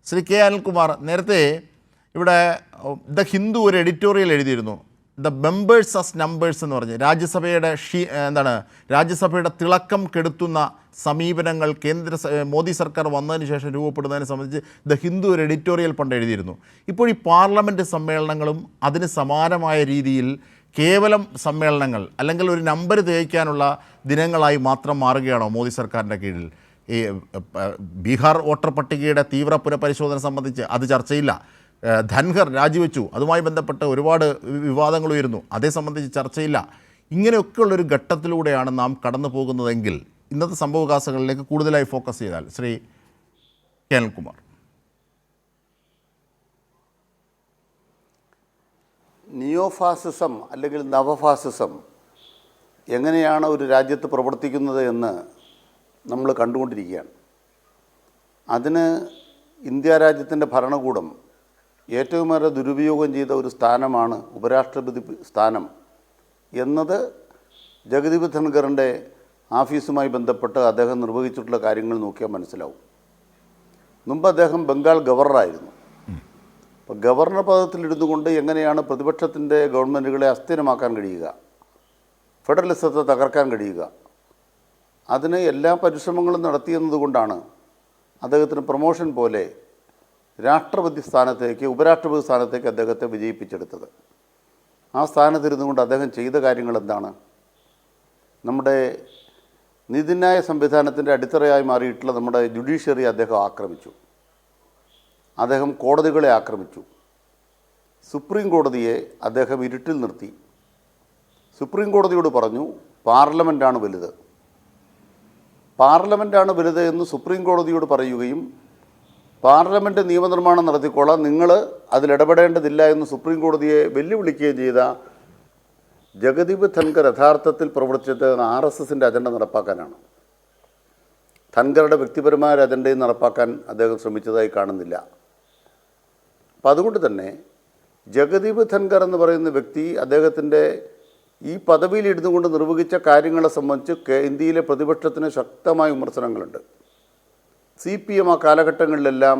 Shri K Anilkumar, നേരത്തെ ഇവിടെ the Hindu ഒരു എഡിറ്റോറിയൽ എഴുതിയിരുന്നു, ദ മെമ്പേഴ്സ് അസ് നമ്പേഴ്സ് എന്ന് പറഞ്ഞ് രാജ്യസഭയുടെ തിളക്കം കെടുത്തുന്ന സമീപനങ്ങൾ മോദി സർക്കാർ വന്നതിന് ശേഷം രൂപപ്പെടുന്നതിനെ സംബന്ധിച്ച് ദ ഹിന്ദു ഒരു എഡിറ്റോറിയൽ പണ്ട് എഴുതിയിരുന്നു. ഇപ്പോൾ ഈ പാർലമെൻറ്റ് സമ്മേളനങ്ങളും അതിന് സമാനമായ രീതിയിൽ കേവലം സമ്മേളനങ്ങൾ അല്ലെങ്കിൽ ഒരു നമ്പർ തേയ്ക്കാനുള്ള ദിനങ്ങളായി മാത്രം മാറുകയാണോ മോദി സർക്കാരിൻ്റെ കീഴിൽ? ഈ ബീഹാർ വോട്ടർ പട്ടികയുടെ തീവ്ര പുനഃപരിശോധന സംബന്ധിച്ച് അത് ചർച്ചയില്ല. ധൻഖർ രാജിവെച്ചു, അതുമായി ബന്ധപ്പെട്ട് ഒരുപാട് വിവാദങ്ങൾ ഉയരുന്നു, അതേ സംബന്ധിച്ച് ചർച്ചയില്ല. ഇങ്ങനെയൊക്കെയുള്ളൊരു ഘട്ടത്തിലൂടെയാണ് നാം കടന്നു പോകുന്നതെങ്കിൽ ഇന്നത്തെ സംഭവവികാസങ്ങളിലേക്ക് കൂടുതലായി ഫോക്കസ് ചെയ്താൽ ശ്രീ കെ അനിൽകുമാർ. നിയോഫാസിസം അല്ലെങ്കിൽ നവഫാസിസം എങ്ങനെയാണ് ഒരു രാജ്യത്ത് പ്രവർത്തിക്കുന്നത് എന്ന് നമ്മൾ കണ്ടുകൊണ്ടിരിക്കുകയാണ്. അതിന് ഇന്ത്യ രാജ്യത്തിൻ്റെ ഭരണകൂടം ഏറ്റവുമേറെ ദുരുപയോഗം ചെയ്ത ഒരു സ്ഥാനമാണ് ഉപരാഷ്ട്രപതി സ്ഥാനം എന്നത് ജഗദീപ് ധൻഖറിൻ്റെ ഓഫീസുമായി ബന്ധപ്പെട്ട് അദ്ദേഹം നിർവഹിച്ചിട്ടുള്ള കാര്യങ്ങൾ നോക്കിയാൽ മനസ്സിലാവും. മുമ്പ് അദ്ദേഹം ബംഗാൾ ഗവർണറായിരുന്നു. അപ്പോൾ ഗവർണർ പദത്തിലിരുന്നു കൊണ്ട് എങ്ങനെയാണ് പ്രതിപക്ഷത്തിൻ്റെ ഗവൺമെൻറ്റുകളെ അസ്ഥിരമാക്കാൻ കഴിയുക, ഫെഡറലിസത്തെ തകർക്കാൻ കഴിയുക, അതിന് എല്ലാ പരിശ്രമങ്ങളും നടത്തിയെന്നതുകൊണ്ടാണ് അദ്ദേഹത്തിന് പ്രൊമോഷൻ പോലെ രാഷ്ട്രപതി സ്ഥാനത്തേക്ക് ഉപരാഷ്ട്രപതി സ്ഥാനത്തേക്ക് അദ്ദേഹത്തെ വിജയിപ്പിച്ചെടുത്തത്. ആ സ്ഥാനത്തിരുന്നു കൊണ്ട് അദ്ദേഹം ചെയ്ത കാര്യങ്ങൾ എന്താണ്? നമ്മുടെ നീതിന്യായ സംവിധാനത്തിൻ്റെ അടിത്തറയായി മാറിയിട്ടുള്ള നമ്മുടെ ജുഡീഷ്യറി അദ്ദേഹം ആക്രമിച്ചു. അദ്ദേഹം കോടതികളെ ആക്രമിച്ചു. സുപ്രീം കോടതിയെ അദ്ദേഹം ഇരുട്ടിൽ നിർത്തി. സുപ്രീം കോടതിയോട് പറഞ്ഞു പാർലമെൻറ്റാണ് വലുത്, പാർലമെൻറ്റാണ് വലുത് എന്ന് സുപ്രീം കോടതിയോട് പറയുകയും പാർലമെൻറ്റ് നിയമനിർമ്മാണം നടത്തിക്കോളാം, നിങ്ങൾ അതിലിടപെടേണ്ടതില്ല എന്ന് സുപ്രീം കോടതിയെ വെല്ലുവിളിക്കുകയും ചെയ്ത ജഗദീപ് ധൻഖർ യഥാർത്ഥത്തിൽ പ്രവർത്തിച്ചത് RSSൻ്റെ അജണ്ട നടപ്പാക്കാനാണ്. ധൻഖറുടെ വ്യക്തിപരമായ അജണ്ടയും നടപ്പാക്കാൻ അദ്ദേഹം ശ്രമിച്ചതായി കാണുന്നില്ല. അപ്പം അതുകൊണ്ട് തന്നെ ജഗദീപ് ധൻഖർ എന്ന് പറയുന്ന വ്യക്തി അദ്ദേഹത്തിൻ്റെ ഈ പദവിയിൽ ഇരുന്നു കൊണ്ട് നിർവഹിച്ച കാര്യങ്ങളെ സംബന്ധിച്ച് ഇന്ത്യയിലെ പ്രതിപക്ഷത്തിന് ശക്തമായ വിമർശനങ്ങളുണ്ട്. CPM ആ കാലഘട്ടങ്ങളിലെല്ലാം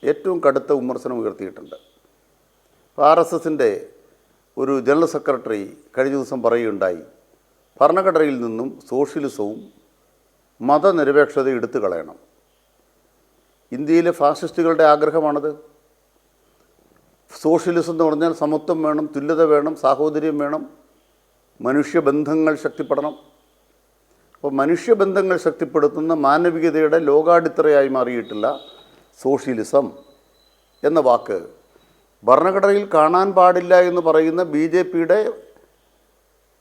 ഏറ്റവും കടുത്ത വിമർശനം ഉയർത്തിയിട്ടുണ്ട്. RSSൻ്റെ ഒരു ജനറൽ സെക്രട്ടറി കഴിഞ്ഞ ദിവസം പറയുകയുണ്ടായി, ഭരണഘടനയിൽ നിന്നും സോഷ്യലിസവും മതനിരപേക്ഷതയും എടുത്തു കളയണം. ഇന്ത്യയിലെ ഫാസിസ്റ്റുകളുടെ ആഗ്രഹമാണത്. സോഷ്യലിസം എന്ന് പറഞ്ഞാൽ സമത്വം വേണം, തുല്യത വേണം, സാഹോദര്യം വേണം, മനുഷ്യബന്ധങ്ങൾ ശക്തിപ്പെടണം. അപ്പോൾ മനുഷ്യബന്ധങ്ങൾ ശക്തിപ്പെടുത്തുന്ന മാനവികതയുടെ ലോകാടിത്തറയായി മാറിയിട്ടുള്ള സോഷ്യലിസം എന്ന വാക്ക് ഭരണഘടനയിൽ കാണാൻ പാടില്ല എന്ന് പറയുന്ന BJPയുടെ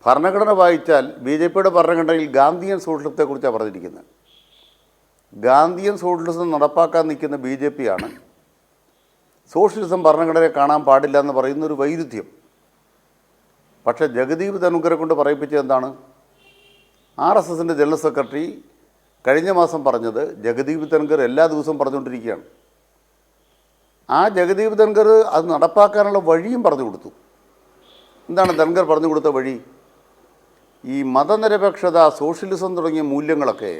ഭരണഘടന വായിച്ചാൽ BJPയുടെ ഭരണഘടനയിൽ ഗാന്ധിയൻ സോഷ്യലിസത്തെക്കുറിച്ചാണ് പറഞ്ഞിരിക്കുന്നത്. ഗാന്ധിയൻ സോഷ്യലിസം നടപ്പാക്കാൻ നിൽക്കുന്ന BJPയാണ് സോഷ്യലിസം ഭരണഘടനയെ കാണാൻ പാടില്ല എന്ന് പറയുന്നൊരു വൈരുദ്ധ്യം. പക്ഷേ ജഗദീപ് ധൻഖറെ കൊണ്ട് പറയിപ്പിച്ചത് എന്താണ്? RSSൻ്റെ ജനറൽ സെക്രട്ടറി കഴിഞ്ഞ മാസം പറഞ്ഞത് ജഗദീപ് ധൻഖർ എല്ലാ ദിവസവും പറഞ്ഞുകൊണ്ടിരിക്കുകയാണ്. ആ ജഗദീപ് ധൻഖർ അത് നടപ്പാക്കാനുള്ള വഴിയും പറഞ്ഞു കൊടുത്തു. എന്താണ് ധൻഖർ പറഞ്ഞു കൊടുത്ത വഴി? ഈ മതനിരപേക്ഷത, സോഷ്യലിസം തുടങ്ങിയ മൂല്യങ്ങളൊക്കെ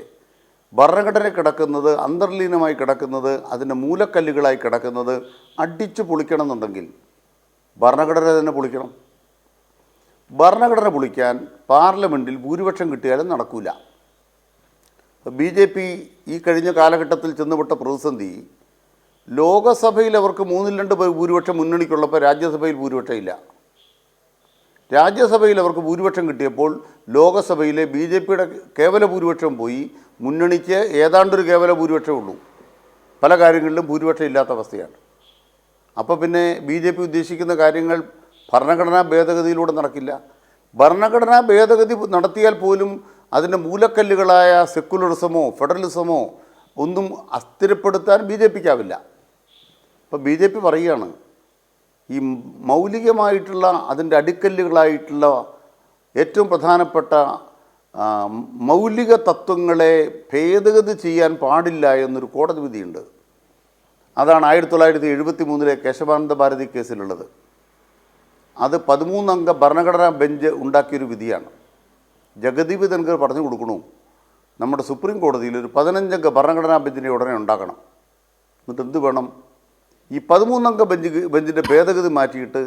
ഭരണഘടന കിടക്കുന്നത്, അന്തർലീനമായി കിടക്കുന്നത്, അതിൻ്റെ മൂലക്കല്ലുകളായി കിടക്കുന്നത് അടിച്ചു പൊളിക്കണം എന്നുണ്ടെങ്കിൽ ഭരണഘടന തന്നെ പൊളിക്കണം. ഭരണഘടന പൊളിക്കാൻ പാർലമെൻറ്റിൽ ഭൂരിപക്ഷം കിട്ടിയാലും നടക്കില്ല. BJP ഈ കഴിഞ്ഞ കാലഘട്ടത്തിൽ ചെന്നുവിട്ട പ്രതിസന്ധി, ലോകസഭയിൽ അവർക്ക് 2/3 ഭൂരിപക്ഷം മുന്നണിക്കുള്ളപ്പോൾ രാജ്യസഭയിൽ ഭൂരിപക്ഷം ഇല്ല. രാജ്യസഭയിൽ അവർക്ക് ഭൂരിപക്ഷം കിട്ടിയപ്പോൾ ലോകസഭയിലെ BJPയുടെ കേവല ഭൂരിപക്ഷം പോയി, മുന്നണിക്ക് ഏതാണ്ടൊരു കേവല ഭൂരിപക്ഷമേ ഉള്ളൂ. പല കാര്യങ്ങളിലും ഭൂരിപക്ഷം ഇല്ലാത്ത അവസ്ഥയാണ്. അപ്പോൾ പിന്നെ BJP ഉദ്ദേശിക്കുന്ന കാര്യങ്ങൾ ഭരണഘടനാ ഭേദഗതിയിലൂടെ നടക്കില്ല. ഭരണഘടനാ ഭേദഗതി നടത്തിയാൽ പോലും അതിൻ്റെ മൂലക്കല്ലുകളായ സെക്കുലറിസമോ ഫെഡറലിസമോ ഒന്നും അസ്ഥിരപ്പെടുത്താൻ BJPക്കാവില്ല. അപ്പോൾ BJP പറയുകയാണ്, ഈ മൗലികമായിട്ടുള്ള അതിൻ്റെ അടിക്കല്ലുകളായിട്ടുള്ള ഏറ്റവും പ്രധാനപ്പെട്ട മൗലിക തത്വങ്ങളെ ഭേദഗതി ചെയ്യാൻ പാടില്ല എന്നൊരു കോടതി വിധിയുണ്ട്. അതാണ് 1973 കേശവാനന്ദ ഭാരതി കേസിലുള്ളത്. അത് 13 അംഗ ഭരണഘടനാ ബെഞ്ച് ഉണ്ടാക്കിയൊരു വിധിയാണ്. ജഗദീപ് ധൻഖർ പറഞ്ഞു കൊടുക്കണു, നമ്മുടെ സുപ്രീം കോടതിയിൽ ഒരു 15 അംഗ ഭരണഘടനാ ബെഞ്ചിനെ ഉടനെ ഉണ്ടാക്കണം. എന്നിട്ട് എന്ത് വേണം? ഈ 13-അംഗ ബെഞ്ചിൻ്റെ ഭേദഗതി മാറ്റിയിട്ട്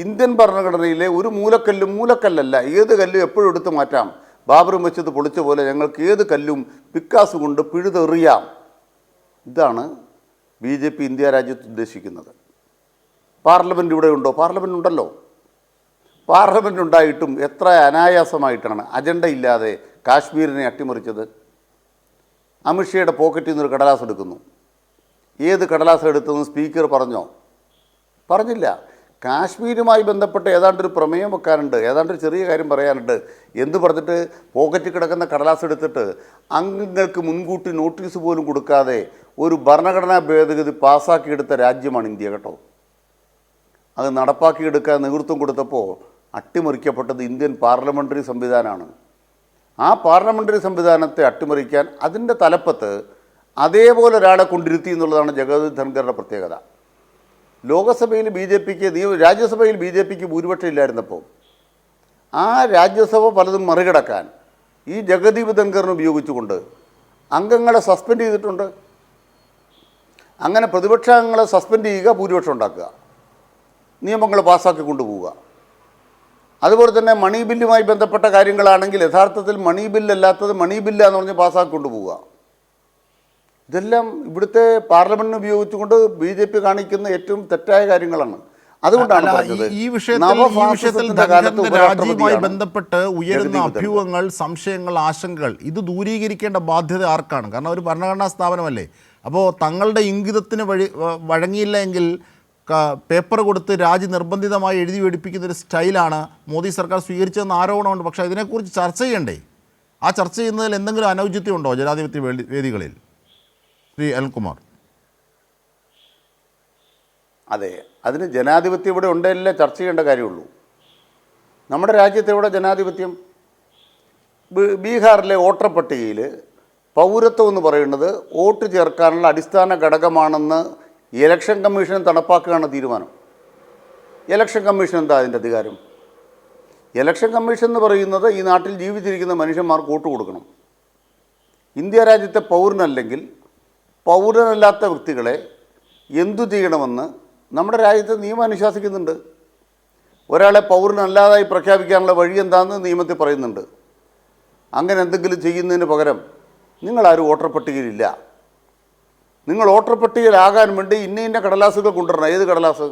ഇന്ത്യൻ ഭരണഘടനയിലെ ഒരു മൂലക്കല്ലല്ല ഏത് കല്ലും എപ്പോഴും എടുത്ത് മാറ്റാം. ബാബർ മസ്ജിദ് പൊളിച്ച പോലെ ഞങ്ങൾക്ക് ഏത് കല്ലും പിക്കാസ് കൊണ്ട് പിഴുതെറിയാം. ഇതാണ് BJP ഇന്ത്യ രാജ്യത്ത് ഉദ്ദേശിക്കുന്നത്. പാർലമെൻറ്റ് ഇവിടെ ഉണ്ടോ? പാർലമെൻറ്റ് ഉണ്ടല്ലോ. പാർലമെൻറ്റ് ഉണ്ടായിട്ടും എത്ര അനായാസമായിട്ടാണ് അജണ്ട ഇല്ലാതെ കാശ്മീരിനെ അട്ടിമറിച്ചത്. അമിത്ഷയുടെ പോക്കറ്റിൽ നിന്നൊരു കടലാസ് എടുക്കുന്നു. ഏത് കടലാസ് എടുത്തെന്ന് സ്പീക്കർ പറഞ്ഞോ? പറഞ്ഞില്ല. കാശ്മീരുമായി ബന്ധപ്പെട്ട് ഏതാണ്ടൊരു പ്രമേയം വെക്കാനുണ്ട്, ഏതാണ്ടൊരു ചെറിയ കാര്യം പറയാനുണ്ട് എന്ന് പറഞ്ഞിട്ട് പോക്കറ്റിൽ കിടക്കുന്ന കടലാസ് എടുത്തിട്ട് അംഗങ്ങൾക്ക് മുൻകൂട്ടി നോട്ടീസ് പോലും കൊടുക്കാതെ ഒരു ഭരണഘടനാ ഭേദഗതി പാസ്സാക്കിയെടുത്ത രാജ്യമാണ് ഇന്ത്യ കേട്ടോ. അത് നടപ്പാക്കിയെടുക്കാൻ നേതൃത്വം കൊടുത്തപ്പോൾ അട്ടിമറിക്കപ്പെട്ടത് ഇന്ത്യൻ പാർലമെൻ്ററി സംവിധാനമാണ്. ആ പാർലമെൻ്ററി സംവിധാനത്തെ അട്ടിമറിക്കാൻ അതിൻ്റെ തലപ്പത്ത് അതേപോലെ ഒരാളെ കൊണ്ടിരുത്തി എന്നുള്ളതാണ് ജഗദീപ് ധൻഖറിൻ്റെ പ്രത്യേകത. ലോകസഭയിൽ രാജ്യസഭയിൽ BJPക്ക് ഭൂരിപക്ഷം ഇല്ലായിരുന്നപ്പോൾ ആ രാജ്യസഭ പലതും മറികടക്കാൻ ഈ ജഗദീപ് ധൻഖറിനെ ഉപയോഗിച്ചുകൊണ്ട് അംഗങ്ങളെ സസ്പെൻഡ് ചെയ്തിട്ടുണ്ട്. അങ്ങനെ പ്രതിപക്ഷ അംഗങ്ങളെ സസ്പെൻഡ് ചെയ്യുക, ഭൂരിപക്ഷം ഉണ്ടാക്കുക, നിയമങ്ങൾ പാസ്സാക്കി കൊണ്ടുപോവുക. അതുപോലെ തന്നെ മണി ബില്ലുമായി ബന്ധപ്പെട്ട കാര്യങ്ങളാണെങ്കിൽ യഥാർത്ഥത്തിൽ മണി ബില്ലല്ലാത്തത് മണി ബില്ലാന്ന് പറഞ്ഞ് പാസ്സാക്കി കൊണ്ടുപോവുക. ഇതെല്ലാം ഇവിടുത്തെ പാർലമെന്റിനെ ഉപയോഗിച്ചുകൊണ്ട് BJP കാണിക്കുന്ന ഏറ്റവും തെറ്റായ കാര്യങ്ങളാണ്. അതുകൊണ്ടാണ് ഈ വിഷയത്തിൽ രാജ്യവുമായി ബന്ധപ്പെട്ട് ഉയരുന്ന അഭ്യൂഹങ്ങൾ, സംശയങ്ങൾ, ആശങ്കകൾ ഇത് ദൂരീകരിക്കേണ്ട ബാധ്യത ആർക്കാണ്? കാരണം ഒരു ഭരണഘടനാ സ്ഥാപനമല്ലേ. അപ്പോൾ തങ്ങളുടെ ഇംഗിതത്തിന് വഴങ്ങിയില്ല എങ്കിൽ പേപ്പർ കൊടുത്ത് രാജി നിർബന്ധിതമായി എഴുതി പഠിപ്പിക്കുന്നൊരു സ്റ്റൈലാണ് മോദി സർക്കാർ സ്വീകരിച്ചതെന്ന് ആരോപണമുണ്ട്. പക്ഷേ ഇതിനെക്കുറിച്ച് ചർച്ച ചെയ്യണ്ടേ? ആ ചർച്ച ചെയ്യുന്നതിൽ എന്തെങ്കിലും അനൗചിത്യം ഉണ്ടോ ജനാധിപത്യ വേദികളിൽ? ശ്രീ അനിൽകുമാർ. അതെ, അതിന് ജനാധിപത്യം ഇവിടെ ഉണ്ടെങ്കിലേ ചർച്ച ചെയ്യേണ്ട കാര്യമുള്ളൂ. നമ്മുടെ രാജ്യത്ത് ഇവിടെ ജനാധിപത്യം ബീഹാറിലെ വോട്ടർ പട്ടികയിൽ പൗരത്വം എന്ന് പറയുന്നത് വോട്ട് ചേർക്കാനുള്ള അടിസ്ഥാന ഘടകമാണെന്ന് ഇലക്ഷൻ കമ്മീഷൻ നടപ്പാക്കുകയാണ് തീരുമാനം. ഇലക്ഷൻ കമ്മീഷൻ എന്താ അതിൻ്റെ അധികാരം? ഇലക്ഷൻ കമ്മീഷൻ എന്ന് പറയുന്നത് ഈ നാട്ടിൽ ജീവിച്ചിരിക്കുന്ന മനുഷ്യന്മാർക്ക് വോട്ട് കൊടുക്കണം. ഇന്ത്യ രാജ്യത്തെ പൗരനല്ലെങ്കിൽ പൗരനല്ലാത്ത വ്യക്തികളെ എന്തു ചെയ്യണമെന്ന് നമ്മുടെ രാജ്യത്ത് നിയമം അനുശാസിക്കുന്നുണ്ട്. ഒരാളെ പൗരനല്ലാതായി പ്രഖ്യാപിക്കാനുള്ള വഴി എന്താണെന്ന് നിയമത്തിൽ പറയുന്നുണ്ട്. അങ്ങനെ എന്തെങ്കിലും ചെയ്യുന്നതിന് പകരം നിങ്ങളാരും വോട്ടർ പട്ടികയിലില്ല, നിങ്ങൾ വോട്ടർ പട്ടികയിലാകാൻ വേണ്ടി ഇന്ന കടലാസുകൾ കൊണ്ടുവരണം. ഏത് കടലാസ്?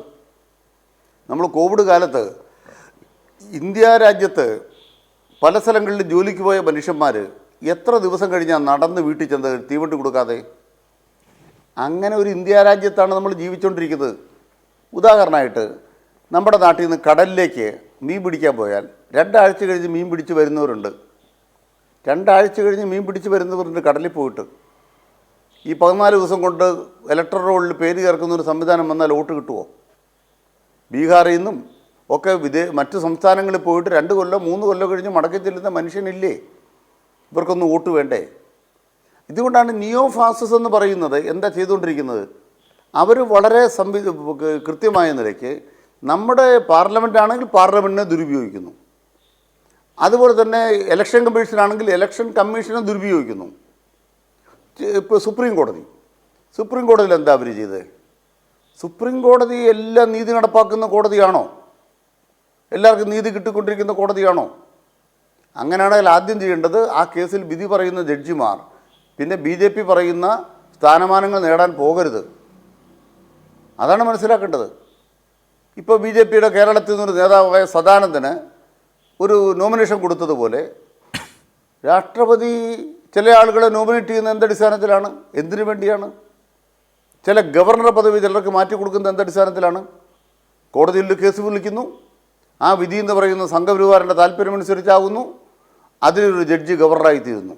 നമ്മൾ കോവിഡ് കാലത്ത് ഇന്ത്യ രാജ്യത്ത് പല സ്ഥലങ്ങളിൽ ജോലിക്ക് പോയ മനുഷ്യന്മാർ എത്ര ദിവസം കഴിഞ്ഞാൽ നടന്ന് വീട്ടിൽ ചെന്ന് തീവണ്ടി കൊടുക്കാതെ? അങ്ങനെ ഒരു ഇന്ത്യ രാജ്യത്താണ് നമ്മൾ ജീവിച്ചുകൊണ്ടിരിക്കുന്നത്. ഉദാഹരണമായിട്ട് നമ്മുടെ നാട്ടിൽ നിന്ന് കടലിലേക്ക് മീൻ പിടിക്കാൻ പോയാൽ 2 ആഴ്ച കഴിഞ്ഞ് മീൻ പിടിച്ച് വരുന്നവരുണ്ട്. 2 ആഴ്ച കഴിഞ്ഞ് മീൻ പിടിച്ച് വരുന്നവരുണ്ട് കടലിൽ പോയിട്ട്. ഈ 14 ദിവസം കൊണ്ട് ഇലക്ടറൽ റോളിൽ പേര് ചേർക്കുന്ന ഒരു സംവിധാനം വന്നാൽ വോട്ട് കിട്ടുമോ? ബീഹാറിൽ നിന്നും ഒക്കെ മറ്റ് സംസ്ഥാനങ്ങളിൽ പോയിട്ട് 2 കൊല്ലം 3 കൊല്ലം കഴിഞ്ഞ് മടക്കി ചെല്ലുന്ന മനുഷ്യനില്ലേ? ഇവർക്കൊന്നും വോട്ട് വേണ്ടേ? ഇതുകൊണ്ടാണ് നിയോ ഫാസിസം എന്ന് പറയുന്നത് എന്താ ചെയ്തുകൊണ്ടിരിക്കുന്നത്? അവർ വളരെ കൃത്യമായ നിലയ്ക്ക് നമ്മുടെ പാർലമെൻ്റ് ആണെങ്കിൽ പാർലമെൻറ്റിനെ ദുരുപയോഗിക്കുന്നു. അതുപോലെ തന്നെ ഇലക്ഷൻ കമ്മീഷനാണെങ്കിൽ ഇലക്ഷൻ കമ്മീഷനെ ദുരുപയോഗിക്കുന്നു. ഇപ്പോൾ സുപ്രീം കോടതിയിൽ എന്താ അവർ ചെയ്തത്? സുപ്രീം കോടതി എല്ലാം നീതി നടപ്പാക്കുന്ന കോടതിയാണോ? എല്ലാവർക്കും നീതി കിട്ടിക്കൊണ്ടിരിക്കുന്ന കോടതിയാണോ? അങ്ങനെയാണെങ്കിൽ ആദ്യം ചെയ്യേണ്ടത് ആ കേസിൽ വിധി പറയുന്ന ജഡ്ജിമാർ പിന്നെ BJP പറയുന്ന സ്ഥാനമാനങ്ങൾ നേടാൻ പോകരുത്. അതാണ് മനസ്സിലാക്കേണ്ടത്. ഇപ്പോൾ BJPയുടെ കേരളത്തിൽ നിന്നൊരു നേതാവായ സദാനന്ദന് ഒരു നോമിനേഷൻ കൊടുത്തതുപോലെ രാഷ്ട്രപതി ചില ആളുകളെ നോമിനേറ്റ് ചെയ്യുന്ന എന്തടിസ്ഥാനത്തിലാണ്? എന്തിനു വേണ്ടിയാണ്? ചില ഗവർണർ പദവി ചിലർക്ക് മാറ്റി കൊടുക്കുന്ന എന്തടിസ്ഥാനത്തിലാണ്? കോടതിയിൽ കേസ് വിളിക്കുന്നു, ആ വിധി എന്ന് പറയുന്ന സംഘപരിവാറിൻ്റെ താല്പര്യമനുസരിച്ചാകുന്നു, അതിലൊരു ജഡ്ജി ഗവർണറായിത്തീരുന്നു.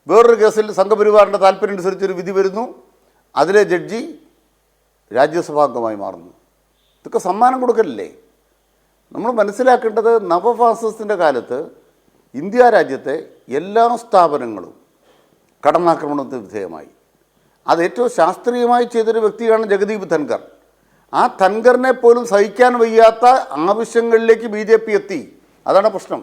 വേറൊരു കേസിൽ സംഘപരിവാറിൻ്റെ താല്പര്യം അനുസരിച്ചൊരു വിധി വരുന്നു, അതിലെ ജഡ്ജി രാജ്യസഭാംഗമായി മാറുന്നു. ഇതൊക്കെ സമ്മാനം കൊടുക്കലില്ലേ? നമ്മൾ മനസ്സിലാക്കേണ്ടത് നവഫാസിസത്തിൻ്റെ കാലത്ത് ഇന്ത്യ രാജ്യത്തെ എല്ലാ സ്ഥാപനങ്ങളും കടന്നാക്രമണത്തിന് വിധേയമായി. അത് ഏറ്റവും ശാസ്ത്രീയമായി ചെയ്തൊരു വ്യക്തിയാണ് ജഗദീപ് ധൻഖർ. ആ ധൻഖറിനെ പോലും സഹിക്കാൻ വയ്യാത്ത ആവശ്യങ്ങളിലേക്ക് BJP എത്തി. അതാണ് പ്രശ്നം.